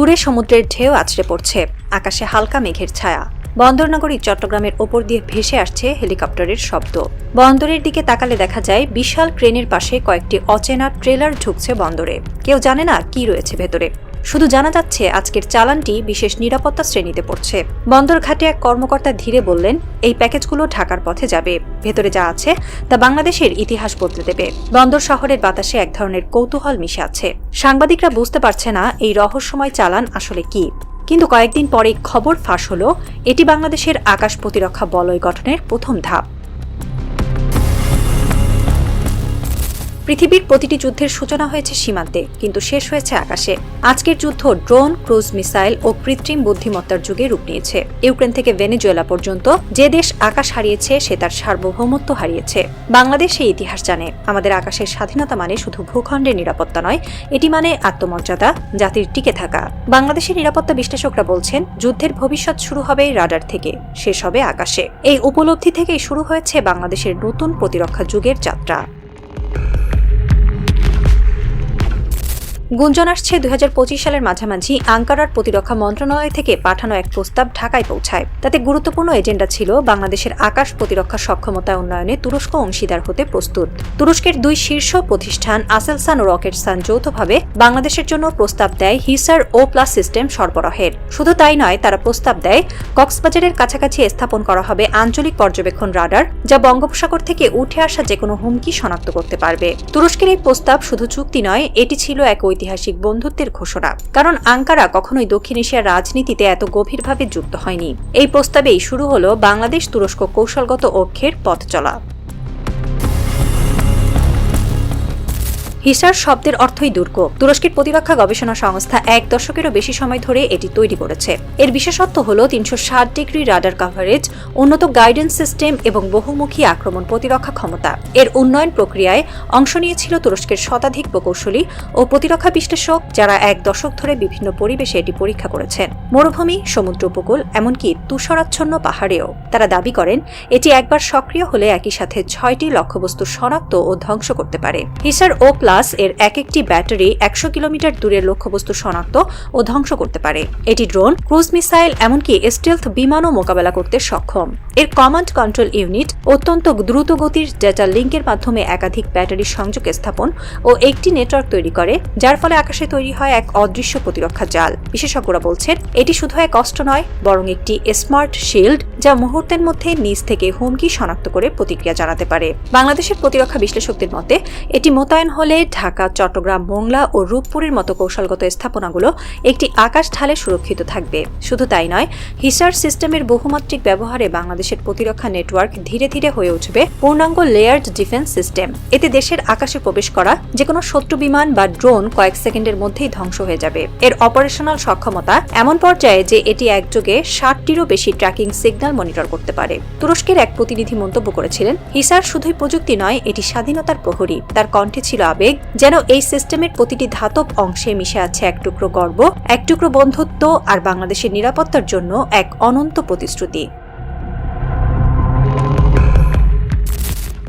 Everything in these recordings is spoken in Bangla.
দূরে সমুদ্রের ঢেউ আছড়ে পড়ছে, আকাশে হালকা মেঘের ছায়া। বন্দরনগরী চট্টগ্রামের ওপর দিয়ে ভেসে আসছে হেলিকপ্টারের শব্দ। বন্দরের দিকে তাকালে দেখা যায় বিশাল ক্রেনের পাশে কয়েকটি অচেনা ট্রেলার ঢুকছে বন্দরে। কেউ জানে না কি রয়েছে ভেতরে, শুধু জানা যাচ্ছে আজকের চালানটি বিশেষ নিরাপত্তা শ্রেণীতে পড়ছে। বন্দরঘাটে এক কর্মকর্তা ধীরে বললেন, এই প্যাকেজগুলো ঢাকার পথে যাবে। ভেতরে যা আছে তা বাংলাদেশের ইতিহাস বদলে দেবে। বন্দর শহরের বাতাসে এক ধরনের কৌতূহল মিশে আছে। সাংবাদিকরা বুঝতে পারছে না এই রহস্যময় চালান আসলে কি, কিন্তু কয়েকদিন পরে খবর ফাঁস হলো এটি বাংলাদেশের আকাশ প্রতিরক্ষা বলয় গঠনের প্রথম ধাপ। পৃথিবীর প্রতিটি যুদ্ধের সূচনা হয়েছে সীমান্তে, কিন্তু শেষ হয়েছে আকাশে। আজকের যুদ্ধ ড্রোন, ক্রুজ মিসাইল ও কৃত্রিম বুদ্ধিমত্তার যুগে রূপ নিয়েছে। ইউক্রেন থেকে ভেনেজুয়েলা পর্যন্ত যে দেশ আকাশ হারিয়েছে সে তার সার্বভৌমত্ব হারিয়েছে। বাংলাদেশ সেই ইতিহাস জানে। আমাদের আকাশের স্বাধীনতা মানে শুধু ভূখণ্ডের নিরাপত্তা নয়, এটি মানে আত্মমর্যাদা, জাতির টিকে থাকা। বাংলাদেশের নিরাপত্তা বিশ্লেষকরা বলছেন, যুদ্ধের ভবিষ্যৎ শুরু হবে রাডার থেকে, শেষ হবে আকাশে। এই উপলব্ধি থেকেই শুরু হয়েছে বাংলাদেশের নতুন প্রতিরক্ষা যুগের যাত্রা। গুঞ্জন আসছে 2025 সালের মাঝামাঝি আঙ্কারার প্রতিরক্ষা মন্ত্রণালয় থেকে পাঠানো এক প্রস্তাব ঢাকায় পৌঁছায়। তাতে গুরুত্বপূর্ণ এজেন্ডা ছিল বাংলাদেশের আকাশ প্রতিরক্ষা সক্ষমতা উন্নয়নে তুরস্ক অংশীদার হতে প্রস্তুত। তুরস্কের দুই শীর্ষ প্রতিষ্ঠান আসেলসান ও রকেটসান যৌথভাবে বাংলাদেশের জন্য প্রস্তাব দেয় হিসার O+ সিস্টেম সরবরাহের। শুধু তাই নয়, তারা প্রস্তাব দেয় কক্সবাজারের কাছাকাছি স্থাপন করা হবে আঞ্চলিক পর্যবেক্ষণ রাডার, যা বঙ্গোপসাগর থেকে উঠে আসা যে কোনো হুমকি শনাক্ত করতে পারবে। তুরস্কের এই প্রস্তাব শুধু চুক্তি নয়, এটি ছিল এক ঐতিহাসিক বন্ধুত্বের ঘোষণা। কারণ আঙ্কারা কখনোই দক্ষিণ এশিয়ার রাজনীতিতে এত গভীরভাবে যুক্ত হয়নি। এই প্রস্তাবেই শুরু হলো বাংলাদেশ তুরস্ক কৌশলগত ঐক্যের পথ চলা। হিসার শব্দের অর্থই দুর্গ। তুরস্কের প্রতিরক্ষা গবেষণা সংস্থা 1 দশকেরও বেশি সময় ধরে এটি তৈরি করেছে। এর বিশেষত্ব হল 360 ডিগ্রি রাডার কভারেজ, উন্নত গাইডেন্স সিস্টেম এবং বহুমুখী আক্রমণ প্রতিরক্ষা ক্ষমতা। এর উন্নয়ন প্রক্রিয়ায় অংশ নিয়েছিল তুরস্কের শতাধিক প্রকৌশলী ও প্রতিরক্ষা বিশ্লেষক, যারা 1 দশক ধরে বিভিন্ন পরিবেশে এটি পরীক্ষা করেছেন। মরুভূমি, সমুদ্র উপকূল, এমনকি তুষারাচ্ছন্ন পাহাড়েও। তারা দাবি করেন এটি একবার সক্রিয় হলে একই সাথে 6টি লক্ষ্যবস্তু শনাক্ত ও ধ্বংস করতে পারে। হিসার O+ এর একটি ব্যাটারি 100 কিলোমিটার দূরের লক্ষ্যবস্তু শনাক্ত ও ধ্বংস করতে পারে। এটি ড্রোন, ক্রুজ মিসাইল, এমনকি স্টেলথ বিমানও মোকাবেলা করতে সক্ষম। এর কমান্ড কন্ট্রোল ইউনিট অত্যন্ত দ্রুত গতির ডেটা লিঙ্কের মাধ্যমে একাধিক ব্যাটারি সংযোগ স্থাপন ও একটি নেটওয়ার্ক তৈরি করে, যার ফলে আকাশে তৈরি হয় এক অদৃশ্য প্রতিরক্ষা জাল। বিশেষজ্ঞরা বলছেন এটি শুধু এক অস্ত্র নয়, বরং একটি স্মার্ট শিল্ড, যা মুহূর্তের মধ্যে নিজ থেকে হুমকি শনাক্ত করে প্রতিক্রিয়া জানাতে পারে। বাংলাদেশের প্রতিরক্ষা বিশ্লেষকদের মতে এটি মোতায়েন হলে ঢাকা, চট্টগ্রাম, মোংলা ও রূপপুরের মতো কৌশলগত স্থাপনাগুলো একটি আকাশ ঢালে সুরক্ষিত থাকবে। শুধু তাই নয়, হিসার সিস্টেমের বহুমাত্রিক ব্যবহারে বাংলাদেশের প্রতিরক্ষা নেটওয়ার্ক ধীরে ধীরে হয়ে উঠবে পূর্ণাঙ্গ লেয়ার্ড ডিফেন্স সিস্টেম। এতে দেশের আকাশে প্রবেশ করা যে কোনো শত্রু বিমান বা ড্রোন কয়েক সেকেন্ডের মধ্যেই ধ্বংস হয়ে যাবে। এর অপারেশনাল সক্ষমতা এমন পর্যায়ে যে এটি একযোগে 60টিরও বেশি ট্র্যাকিং সিগন্যাল মনিটর করতে পারে। তুরস্কের এক প্রতিনিধি মন্তব্য করেছিলেন, হিসার শুধুই প্রযুক্তি নয়, এটি স্বাধীনতার প্রহরী। তার কণ্ঠে ছিল আবেগ, যেন এই সিস্টেমের প্রতিটি ধাতব অংশে মিশে আছে এক টুকরো গর্ব, এক টুকরো বন্ধুত্ব আর বাংলাদেশের নিরাপত্তার জন্য এক অনন্ত প্রতিশ্রুতি।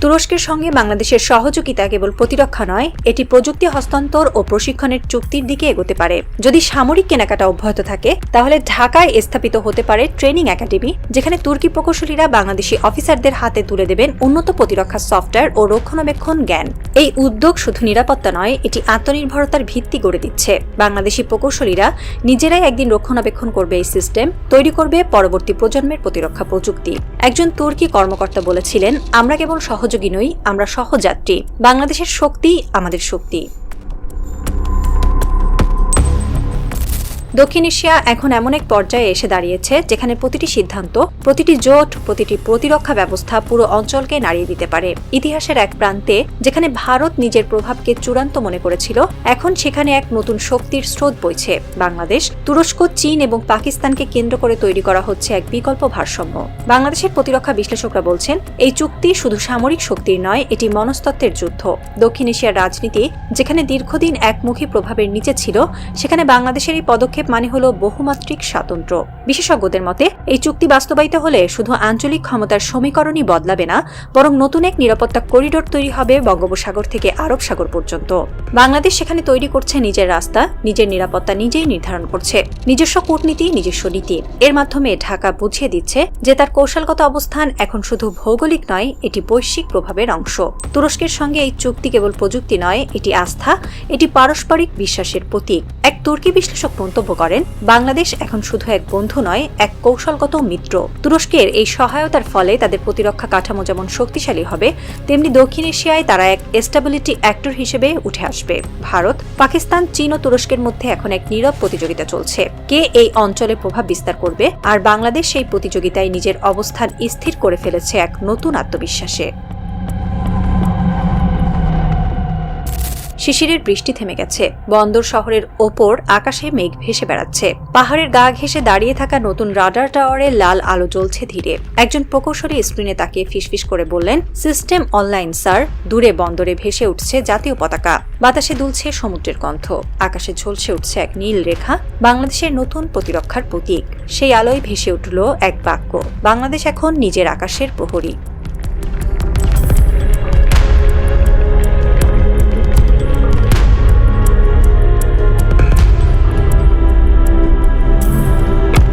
তুরস্কের সঙ্গে বাংলাদেশের সহযোগিতা কেবল প্রতিরক্ষা নয়, এটি প্রযুক্তি হস্তান্তর ও প্রশিক্ষণের চুক্তির দিকে এগোতে পারে। যদি সামরিক কেনাকাটা অব্যাহত থাকে, তাহলে ঢাকায় স্থাপিত হতে পারে ট্রেনিং একাডেমি, যেখানে তুর্কি প্রকৌশলীরা বাংলাদেশি অফিসারদের হাতে তুলে দেবেন উন্নত প্রতিরক্ষা সফটওয়্যার ও রক্ষণাবেক্ষণ জ্ঞান। এই উদ্যোগ শুধু নিরাপত্তা নয়, এটি আত্মনির্ভরতার ভিত্তি গড়ে দিচ্ছে। বাংলাদেশি প্রকৌশলীরা নিজেরাই একদিন রক্ষণাবেক্ষণ করবে এই সিস্টেম, তৈরি করবে পরবর্তী প্রজন্মের প্রতিরক্ষা প্রযুক্তি। একজন তুর্কি কর্মকর্তা বলেছিলেন, আমরা কেবল সহযোগী নই, আমরা সহযাত্রী। বাংলাদেশের শক্তি আমাদের শক্তি। দক্ষিণ এশিয়া এখন এমন এক পর্যায়ে এসে দাঁড়িয়েছে যেখানে প্রতিটি সিদ্ধান্ত, প্রতিটি জোট, প্রতিটি প্রতিরক্ষা ব্যবস্থা পুরো অঞ্চলকে নাড়িয়ে দিতে পারে। ইতিহাসের এক প্রান্তে যেখানে ভারত নিজের প্রভাবকে চূড়ান্ত মনে করেছিল, এখন সেখানে এক নতুন শক্তির স্রোত বইছে। বাংলাদেশ, তুরস্ক, চীন এবং পাকিস্তানকে কেন্দ্র করে তৈরি করা হচ্ছে এক বিকল্প ভারসাম্য। বাংলাদেশের প্রতিরক্ষা বিশ্লেষকরা বলছেন, এই চুক্তি শুধু সামরিক শক্তির নয়, এটি মনস্তত্ত্বের যুদ্ধ। দক্ষিণ এশিয়ার রাজনীতি যেখানে দীর্ঘদিন একমুখী প্রভাবের নিচে ছিল, সেখানে বাংলাদেশের এই পদক্ষেপ পদক্ষেপ মানে হলো বহুমাত্রিক স্বাতন্ত্র্য। বিশেষজ্ঞদের মতে এই চুক্তি বাস্তবায়িত হলে শুধু আঞ্চলিক ক্ষমতার সমীকরণই বদলাবে না, বরং নতুন এক নিরাপত্তা করিডোর তৈরি হবে বঙ্গোপসাগর থেকে আরব সাগর পর্যন্ত। বাংলাদেশ সেখানে তৈরি করছে নিজের রাস্তা, নিজের নিরাপত্তা নিজেই নির্ধারণ করছে, নিজস্ব কূটনীতি, নিজস্ব নীতি। এর মাধ্যমে ঢাকা বুঝিয়ে দিচ্ছে যে তার কৌশলগত অবস্থান এখন শুধু ভৌগোলিক নয়, এটি বৈশ্বিক প্রভাবের অংশ। তুরস্কের সঙ্গে এই চুক্তি কেবল প্রযুক্তি নয়, এটি আস্থা, এটি পারস্পরিক বিশ্বাসের প্রতীক। এক তুর্কি বিশ্লেষক মন্তব্য করেন, বাংলাদেশ এখন শুধু এক বন্ধু নয়, এক কৌশলগত মিত্র। তুরস্কের এই সহায়তার ফলে তাদের প্রতিরক্ষা কাঠামো যেমন শক্তিশালী হবে, তেমনি দক্ষিণ এশিয়ায় তারা এক স্টেবিলিটি অ্যাক্টর হিসেবে উঠে আসবে। ভারত, পাকিস্তান, চীন ও তুরস্কের মধ্যে এখন এক নীরব প্রতিযোগিতা চলছে, কে এই অঞ্চলে প্রভাব বিস্তার করবে। আর বাংলাদেশ সেই প্রতিযোগিতায় নিজের অবস্থান স্থির করে ফেলেছে এক নতুন আত্মবিশ্বাসে। শিশিরের বৃষ্টি থেমে গেছে, বন্দর শহরের ওপর আকাশে মেঘ ভেসে বেড়াচ্ছে। পাহাড়ের গা ঘেঁষে দাঁড়িয়ে থাকা নতুন রাডার টাওয়ারে লাল আলো জ্বলছে ধীরে। একজন প্রকৌশলী স্ক্রিনে তাকিয়ে ফিসফিস করে বললেন, সিস্টেম অনলাইন স্যার। দূরে বন্দরে ভেসে উঠছে জাতীয় পতাকা, বাতাসে দুলছে সমুদ্রের গন্ধ, আকাশে ঝলসে উঠছে এক নীল রেখা, বাংলাদেশের নতুন প্রতিরক্ষার প্রতীক। সেই আলোয় ভেসে উঠল এক বাক্য, বাংলাদেশ এখন নিজের আকাশের প্রহরী।